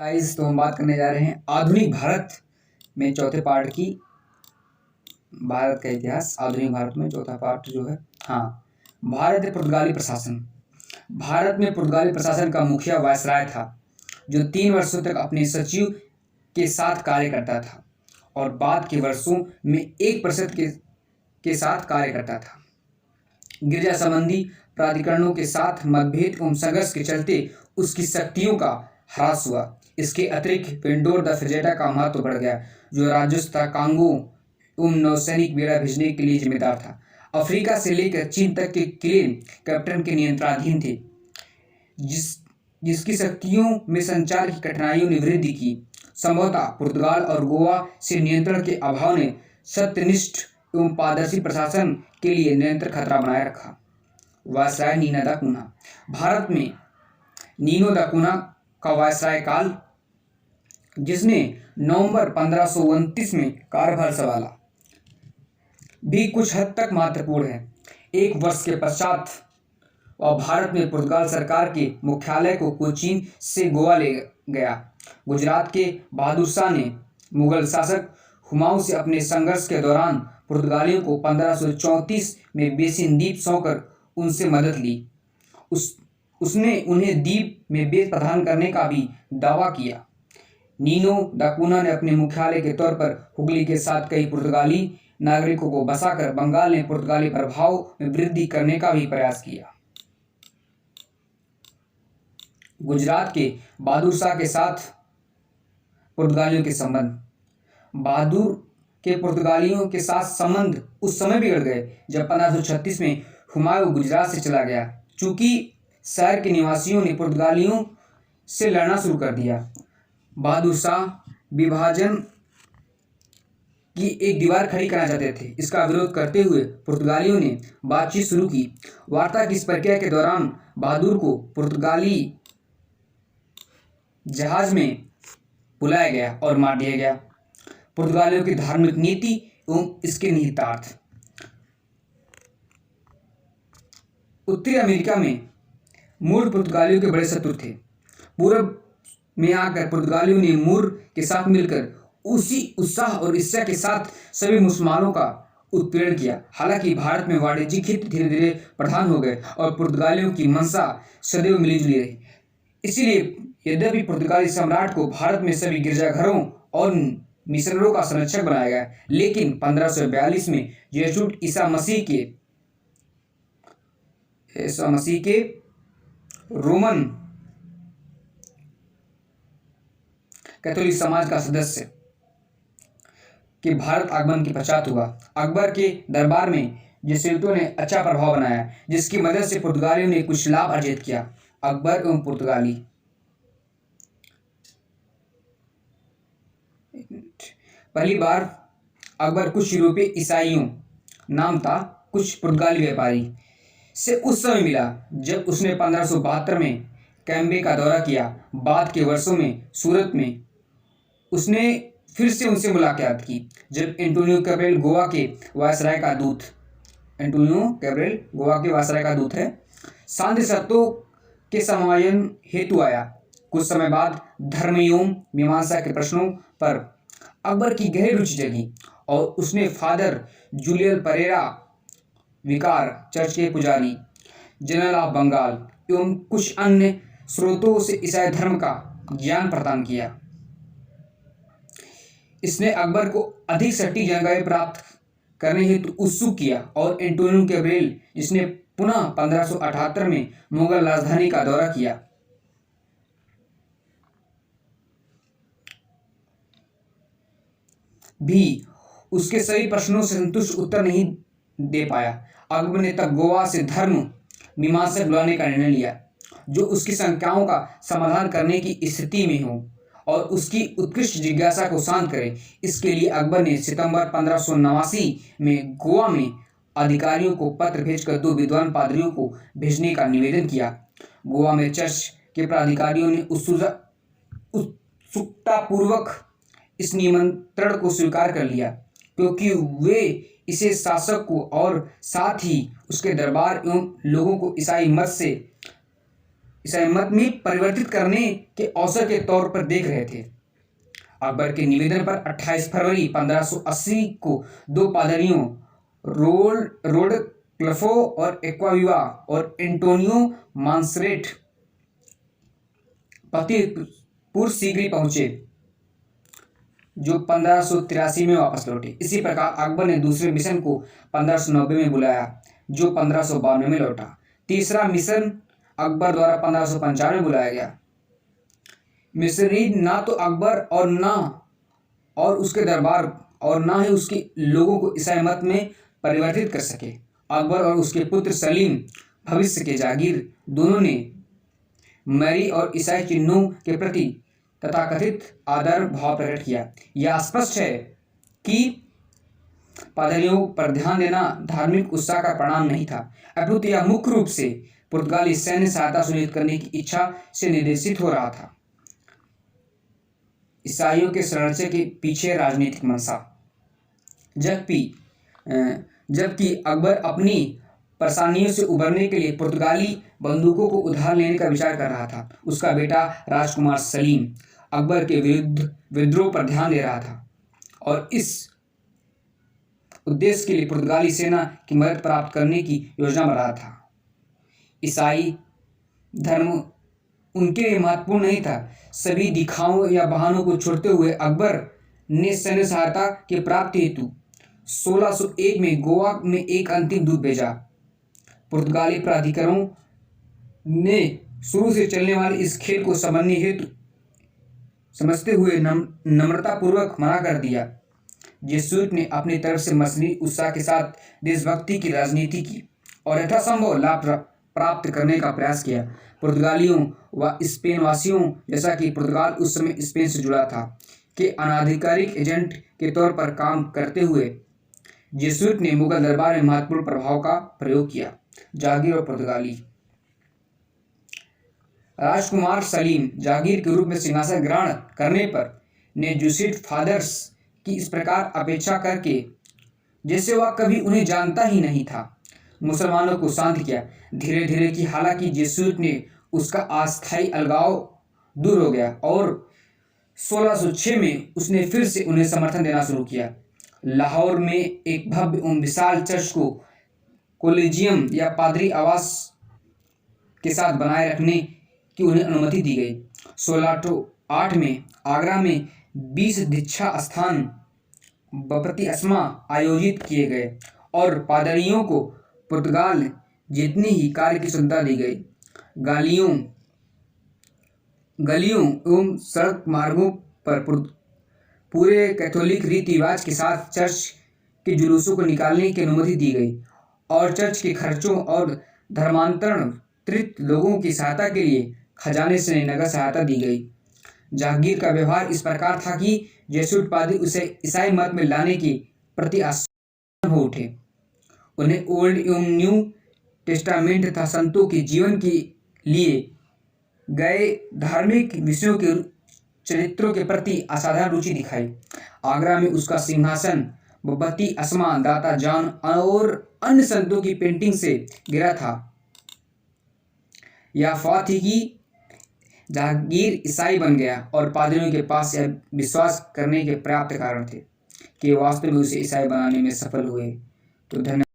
Guys, तो हम बात करने जा रहे हैं आधुनिक भारत में चौथे पार्ट की। भारत का इतिहास आधुनिक भारत में चौथा पार्ट जो है। हाँ, भारत में पुर्तगाली प्रशासन। भारत में पुर्तगाली प्रशासन का मुखिया वायसराय था, जो 3 वर्षों तक अपने सचिव के साथ कार्य करता था और बाद के वर्षों में 1% के साथ कार्य करता था। गिरजा संबंधी प्राधिकरणों के साथ मतभेद एवं संघर्ष के चलते उसकी शक्तियों का ह्रास हुआ। इसके अतिरिक्त पेंडोर द फ्रिगेटा का महत्व बढ़ गया, जो राजस्व कांगो एवं नौसैनिक बेड़ा भेजने के लिए जिम्मेदार था। अफ्रीका से लेकर चीन तक के किले कैप्टन के नियंत्रणाधीन थे, जिसकी शक्तियों में संचार की कठिनाइयों ने वृद्धि की। संभवतः पुर्तगाल और गोवा से नियंत्रण के अभाव ने सत्यनिष्ठ एवं पारदर्शी प्रशासन के लिए निरंतर खतरा बनाए रखा। वायसराय नीनो दा कूना। भारत में नीनो दा कूना का वायसराय काल, जिसने नवंबर 1529 में कार्यभार संभाला, भी कुछ हद तक महत्वपूर्ण है। 1 वर्ष के पश्चात वह भारत में पुर्तगाल सरकार के मुख्यालय को कोचीन से गोवा ले गया। गुजरात के बहादुर शाह ने मुगल शासक हुमायूं से अपने संघर्ष के दौरान पुर्तगालियों को 1534 में बेसिन द्वीप सौंपकर उनसे मदद ली। उसने उन्हें द्वीप में बेस प्रदान करने का भी दावा किया। नीनो दा कूना ने अपने मुख्यालय के तौर पर हुगली के साथ कई पुर्तगाली नागरिकों को बसाकर बंगाल में पुर्तगाली प्रभाव में वृद्धि करने का भी प्रयास किया। गुजरात के बहादुर शाह के साथ पुर्तगालियों के संबंध। बहादुर के पुर्तगालियों के साथ संबंध उस समय बिगड़ गए जब 1536 में हुमायूं गुजरात से चला गया। चूंकि शहर के निवासियों ने पुर्तगालियों से लड़ना शुरू कर दिया, बहादुर शाह विभाजन की एक दीवार खड़ी करना चाहते थे। इसका विरोध करते हुए पुर्तगालियों ने बातचीत शुरू की। वार्ता की इस प्रक्रिया के दौरान बहादुर को पुर्तगाली जहाज में बुलाया गया और मार दिया गया। पुर्तगालियों की धार्मिक नीति एवं इसके निहितार्थ। उत्तरी अमेरिका में मूर पुर्तगालियों के बड़े शत्रु थे। पूर्व में आकर पुर्तगालियों ने मूर के साथ मिलकर उसी उत्साह और इच्छा के साथ सभी मुसलमानों का उत्पीड़न किया। हालांकि भारत में वाणिज्यिक हित धीरे धीरे प्रधान हो गए और पुर्तगालियों की मंशा सदैव मिलीजुली रही। इसीलिए यद्यपि पुर्तगाली सम्राट को भारत में सभी गिरजाघरों और मिशनरों का संरक्षक बनाया गया, लेकिन 1542 में जेसूट ईसा मसीह के रोमन कैथोलिक समाज का सदस्य के भारत आगमन के पश्चात हुआ। अकबर के दरबार में जेसुइटों ने अच्छा प्रभाव बनाया, जिसकी मदद से पुर्तगालियों ने कुछ लाभ अर्जित किया। अकबर एवं पुर्तगाली। पहली बार अकबर कुछ यूरोपीय ईसाइयों नाम था कुछ पुर्तगाली व्यापारी से उस समय मिला जब उसने 1572 में कैम्बे का दौरा किया। बाद के वर्षों में सूरत में उसने फिर से उनसे मुलाकात की, जब एंटोनियो कैब्रल गोवा के वायसराय का दूत है शांति शर्तों के समायन हेतु आया। कुछ समय बाद धर्म एवं मीमांसा के प्रश्नों पर अकबर की गहरी रुचि जगी और उसने फादर जूलियन परेरा, विकार चर्च के पुजारी, जनरल ऑफ बंगाल एवं कुछ अन्य स्रोतों से ईसाई धर्म का ज्ञान प्रदान किया। इसने अकबर को अधिक सटीक जानकारी प्राप्त करने हेतु उत्सुक किया और एंटोनियो कैब्रल, जिसने पुनः 1578 में मुगल राजधानी का दौरा किया, भी उसके सभी प्रश्नों से संतुष्ट उत्तर नहीं दे पाया। अकबर ने तब गोवा से धर्म मीमांसक बुलाने का निर्णय लिया, जो उसकी शंकाओं का समाधान करने की स्थिति में हो और उसकी उत्कृष्ट जिज्ञासा को शांत करे। इसके लिए अकबर ने सितंबर 1589 में गोवा में अधिकारियों को पत्र भेजकर 2 विद्वान पादरियों को भेजने का निवेदन किया। गोवा में चर्च के प्राधिकारियों ने उत्सुकतापूर्वक इस निमंत्रण को स्वीकार कर लिया, क्योंकि वे इसे शासक को और साथ ही उसके दरबार एवं लोगों को ईसाई मत से ईसाई मत में परिवर्तित करने के अवसर के तौर पर देख रहे थे। अकबर के निवेदन पर 28 फरवरी 1580 को दो पादरियों रोडक्लिफो और एक्वाविवा और एंटोनियो मांसरेट फतेहपुर सीकरी पहुंचे, जो 1583 में वापस लौटे। इसी प्रकार अकबर ने दूसरे मिशन को 1590 में बुलाया, जो 1592 में लौटा। तीसरा मिशन अकबर द्वारा 1595 में बुलाया गया। मिशनरी ना तो अकबर और उसके दरबार और ना ही उसके लोगों को ईसाई मत में परिवर्तित कर सके। अकबर और उसके पुत्र सलीम भविष्य के जागीर दोनों ने मैरी और ईसाई चिन्हों के प्रति तथाकथित आदर भाव प्रकट किया। यह स्पष्ट है कि पादरियों पर ध्यान देना धार्मिक उत्साह का परिणाम नहीं था, अपितु यह मुख्य रूप से पुर्तगाली सैन्य सहायता सुनिश्चित करने की इच्छा से निर्देशित हो रहा था। ईसाइयों के संरक्षण के पीछे राजनीतिक मंशा। जबकि अकबर अपनी परेशानियों से उबरने के लिए पुर्तगाली बंदूकों को उधार लेने का विचार कर रहा था, उसका बेटा राजकुमार सलीम अकबर के विरुद्ध विद्रोह पर ध्यान दे रहा था और इस उद्देश्य के लिए पुर्तगाली सेना की मदद प्राप्त करने की योजना बना रहा था। ईसाई धर्म उनके लिए महत्वपूर्ण नहीं था। सभी दिखाओं या बहानों को छोड़ते हुए अकबर ने सैन्य सहायता की प्राप्ति हेतु 1601 में गोवा में एक अंतिम दूत भेजा। पुर्तगाली प्राधिकारों ने शुरू से चलने वाले इस खेल को समझते हुए नम्रतापूर्वक मना कर दिया। जेसुइट ने अपनी तरफ से मसली उत्साह के साथ देशभक्ति की राजनीति की और यथासंभव लाभ प्राप्त करने का प्रयास किया। पुर्तगालियों व स्पेन वासियों, जैसा कि पुर्तगाल उस समय स्पेन से जुड़ा था, के अनाधिकारिक एजेंट के तौर पर काम करते हुए जेसुइट ने मुगल दरबार में महत्वपूर्ण प्रभाव का प्रयोग किया। जागीर और पुर्तगाली। राजकुमार सलीम जागीर के रूप में सिंहासन ग्रहण करने पर ने जेसुइट फादर्स की इस प्रकार अपेक्षा करके जैसे वह कभी उन्हें जानता ही नहीं था, मुसलमानों को शांत किया। धीरे धीरे की हालांकि जेसुइट ने उसका अस्थायी अलगाव दूर हो गया और 1606 में उसने फिर से उन्हें समर्थन देना शुरू किया। लाहौर में एक भव्य एवं विशाल चर्च को कोलिजियम या पादरी आवास के साथ बनाए रखने की उन्हें अनुमति दी गई। 1608 में आगरा में 20 दीक्षा स्थान बपतिस्मा आयोजित किए गए और पादरियों को पुर्तगाल जितनी ही कार्य की सुविधा दी गई। गलियों एवं सड़क मार्गों पर पूरे कैथोलिक रीति रिवाज के साथ चर्च के जुलूसों को निकालने की अनुमति दी गई और चर्च के खर्चों और धर्मांतरित लोगों की सहायता के लिए खजाने से नगद सहायता दी गई। जागीर का व्यवहार इस प्रकार था कि जेसुइट पादरी उसे ईसाई मत में लाने के प्रति आसक्त हो उठे। उन्हें ओल्ड एवं न्यू टेस्टामेंट तथा संतों के जीवन के लिए गए धार्मिक विषयों के चरित्रों के प्रति असाधारण रुचि दिखाई। आगरा में उसका सिंहासन बपतिस्मा, दाता जॉन और अन्य संतों की पेंटिंग से घिरा था। यह अफवाह थी कि जागीर ईसाई बन गया और पादरियों के पास यह विश्वास करने के पर्याप्त कारण थे कि वास्तव में उसे ईसाई बनाने में सफल हुए। तो धन्यवाद।